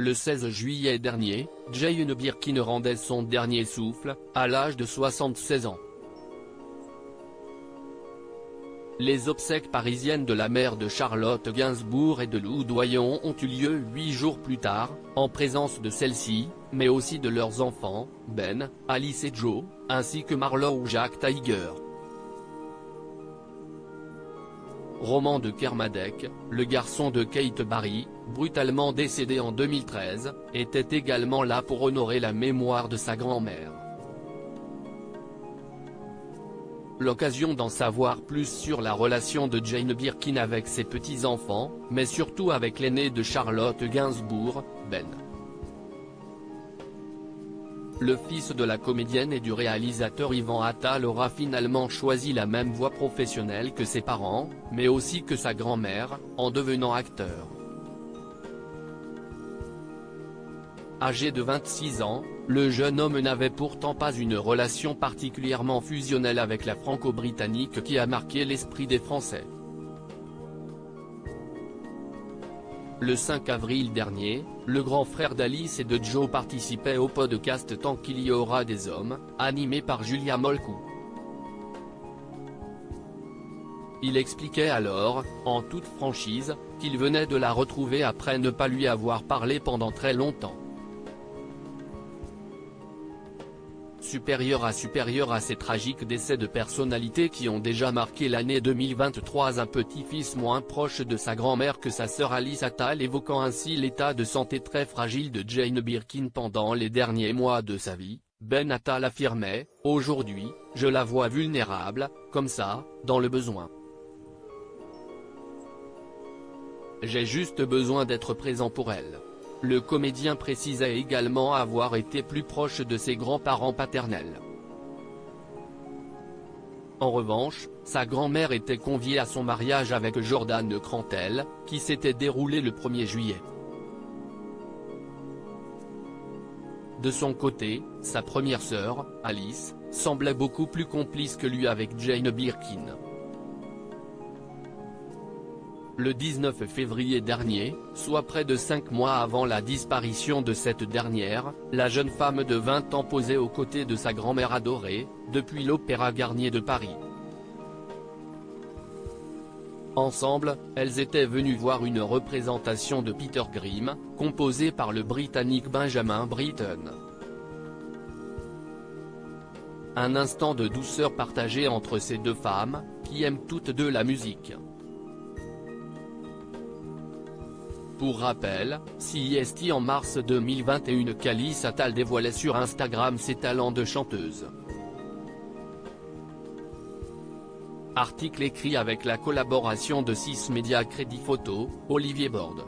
Le 16 juillet dernier, Jane Birkin rendait son dernier souffle, à l'âge de 76 ans. Les obsèques parisiennes de la mère de Charlotte Gainsbourg et de Lou Doyon ont eu lieu 8 jours plus tard, en présence de celles-ci, mais aussi de leurs enfants, Ben, Alice et Joe, ainsi que Marlo ou Jacques Tiger. Roman de Kermadec, le garçon de Kate Barry, brutalement décédé en 2013, était également là pour honorer la mémoire de sa grand-mère. L'occasion d'en savoir plus sur la relation de Jane Birkin avec ses petits-enfants, mais surtout avec l'aîné de Charlotte Gainsbourg, Ben. Le fils de la comédienne et du réalisateur Yvan Attal aura finalement choisi la même voie professionnelle que ses parents, mais aussi que sa grand-mère, en devenant acteur. Âgé de 26 ans, le jeune homme n'avait pourtant pas une relation particulièrement fusionnelle avec la franco-britannique qui a marqué l'esprit des Français. Le 5 avril dernier, le grand frère d'Alice et de Joe participait au podcast Tant qu'il y aura des hommes, animé par Julia Molcou. Il expliquait alors, en toute franchise, qu'il venait de la retrouver après ne pas lui avoir parlé pendant très longtemps. Supérieur à ces tragiques décès de personnalités qui ont déjà marqué l'année 2023, un petit-fils moins proche de sa grand-mère que sa sœur Alice Attal, évoquant ainsi l'état de santé très fragile de Jane Birkin pendant les derniers mois de sa vie, Ben Attal affirmait « Aujourd'hui, je la vois vulnérable, comme ça, dans le besoin. J'ai juste besoin d'être présent pour elle ». Le comédien précisait également avoir été plus proche de ses grands-parents paternels. En revanche, sa grand-mère était conviée à son mariage avec Jordan Crantel, qui s'était déroulé le 1er juillet. De son côté, sa première sœur, Alice, semblait beaucoup plus complice que lui avec Jane Birkin. Le 19 février dernier, soit près de 5 mois avant la disparition de cette dernière, la jeune femme de 20 ans posait aux côtés de sa grand-mère adorée, depuis l'Opéra Garnier de Paris. Ensemble, elles étaient venues voir une représentation de Peter Grimm, composée par le Britannique Benjamin Britten. Un instant de douceur partagé entre ces deux femmes, qui aiment toutes deux la musique. Pour rappel, CIST en mars 2021, qu'Alice Attal dévoilait sur Instagram ses talents de chanteuse. Article écrit avec la collaboration de 6 médias Crédit Photo, Olivier Borde.